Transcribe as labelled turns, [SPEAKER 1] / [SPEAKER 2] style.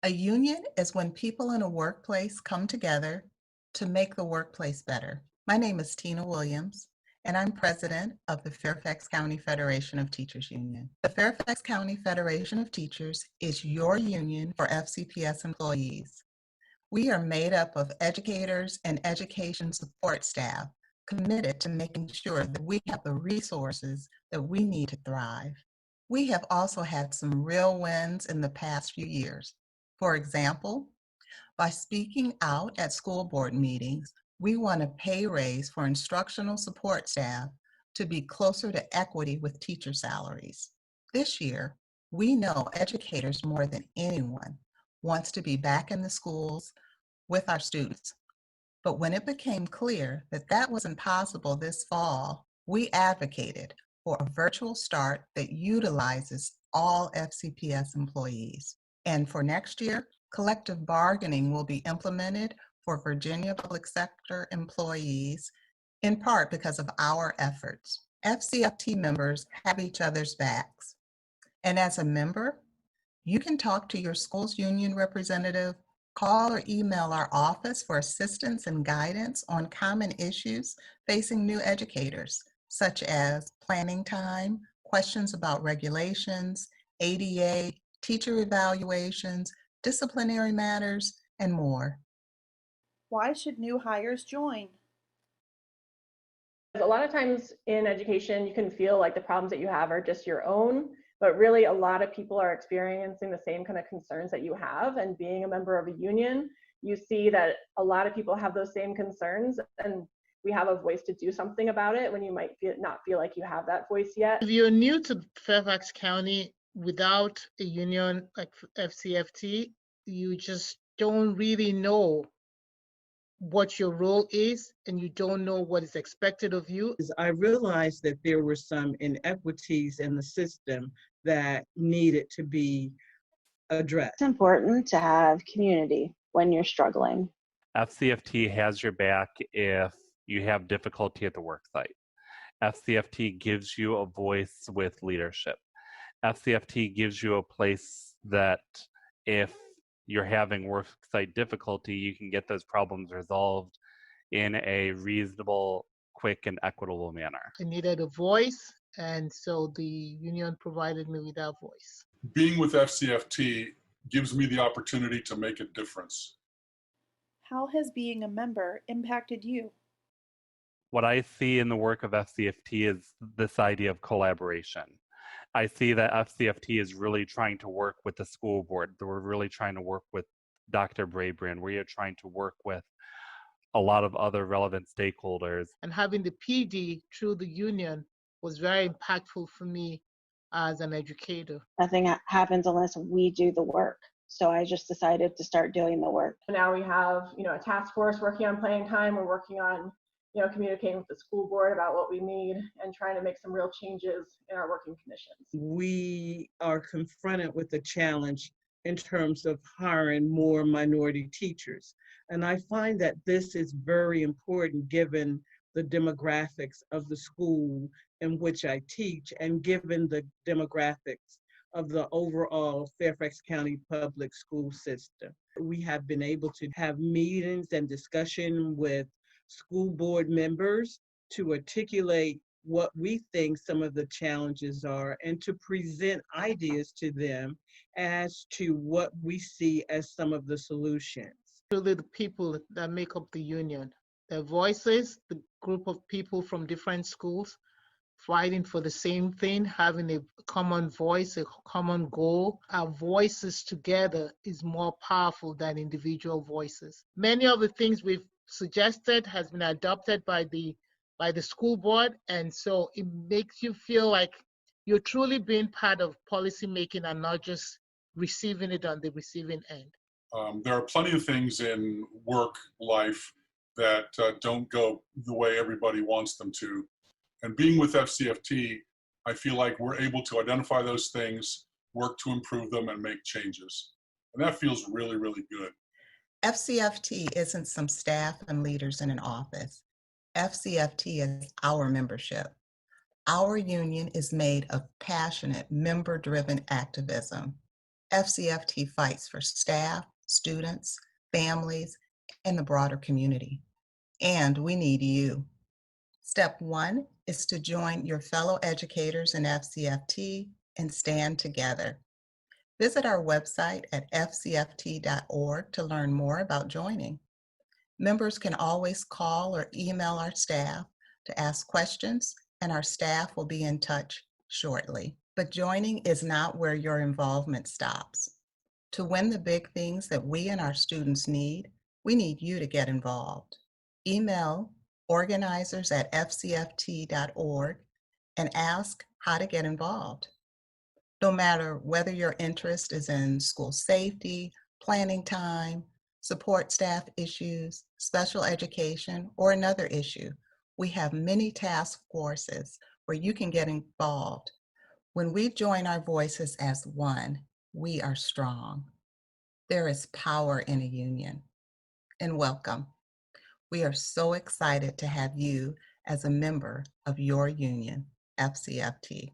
[SPEAKER 1] A union is when people in a workplace come together to make the workplace better. My name is Tina Williams, and I'm president of the Fairfax County Federation of Teachers Union. The Fairfax County Federation of Teachers is your union for FCPS employees. We are made up of educators and education support staff committed to making sure that we have the resources that we need to thrive. We have also had some real wins in the past few years. For example, by speaking out at school board meetings, we won a pay raise for instructional support staff to be closer to equity with teacher salaries. This year, we know educators more than anyone wants to be back in the schools with our students. But when it became clear that that wasn't possible this fall, we advocated for a virtual start that utilizes all FCPS employees. And for next year, collective bargaining will be implemented for Virginia public sector employees, in part because of our efforts. FCFT members have each other's backs. And as a member, you can talk to your school's union representative, call or email our office for assistance and guidance on common issues facing new educators, such as planning time, questions about regulations, ADA, teacher evaluations, disciplinary matters, and more.
[SPEAKER 2] Why should new hires join?
[SPEAKER 3] A lot of times in education, you can feel like the problems that you have are just your own, but really a lot of people are experiencing the same kind of concerns that you have. And being a member of a union, you see that a lot of people have those same concerns, and we have a voice to do something about it when you might not feel like you have that voice yet.
[SPEAKER 4] If you're new to Fairfax County without a union like FCFT, you just don't really know what your role is, and you don't know what is expected of you.
[SPEAKER 5] I realized that there were some inequities in the system that needed to be addressed.
[SPEAKER 6] It's important to have community when you're struggling.
[SPEAKER 7] FCFT has your back if you have difficulty at the work site. FCFT gives you a voice with leadership. FCFT gives you a place that if you're having worksite difficulty, you can get those problems resolved in a reasonable, quick, and equitable manner.
[SPEAKER 4] I needed a voice, and so the union provided me with that voice.
[SPEAKER 8] Being with FCFT gives me the opportunity to make a difference.
[SPEAKER 2] How has being a member impacted you?
[SPEAKER 7] What I see in the work of FCFT is this idea of collaboration. I see that FCFT is really trying to work with the school board. We're really trying to work with Dr. Brabrand. We're trying to work with a lot of other relevant stakeholders.
[SPEAKER 4] And having the PD through the union was very impactful for me as an educator.
[SPEAKER 6] Nothing happens unless we do the work. So I just decided to start doing the work.
[SPEAKER 3] Now we have, a task force working on planning time. We're working on communicating with the school board about what we need and trying to make some real changes in our working conditions.
[SPEAKER 5] We are confronted with a challenge in terms of hiring more minority teachers. And I find that this is very important given the demographics of the school in which I teach and given the demographics of the overall Fairfax County public school system. We have been able to have meetings and discussion with school board members to articulate what we think some of the challenges are and to present ideas to them as to what we see as some of the solutions.
[SPEAKER 4] Really the people that make up the union, their voices, the group of people from different schools fighting for the same thing, having a common voice, a common goal. Our voices together is more powerful than individual voices. Many of the things we've suggested has been adopted by the school board, and so it makes you feel like you're truly being part of policy making and not just receiving it on the receiving end.
[SPEAKER 8] There are plenty of things in work life that don't go the way everybody wants them to. And being with FCFT, I feel like we're able to identify those things, work to improve them, and make changes. And that feels really, really good.
[SPEAKER 1] FCFT isn't some staff and leaders in an office. FCFT is our membership. Our union is made of passionate, member-driven activism. FCFT fights for staff, students, families, and the broader community. And we need you. Step 1 is to join your fellow educators in FCFT and stand together. Visit our website at fcft.org to learn more about joining. Members can always call or email our staff to ask questions, and our staff will be in touch shortly. But joining is not where your involvement stops. To win the big things that we and our students need, we need you to get involved. Email organizers@fcft.org and ask how to get involved. No matter whether your interest is in school safety, planning time, support staff issues, special education, or another issue, we have many task forces where you can get involved. When we join our voices as one, we are strong. There is power in a union. And welcome. We are so excited to have you as a member of your union, FCFT.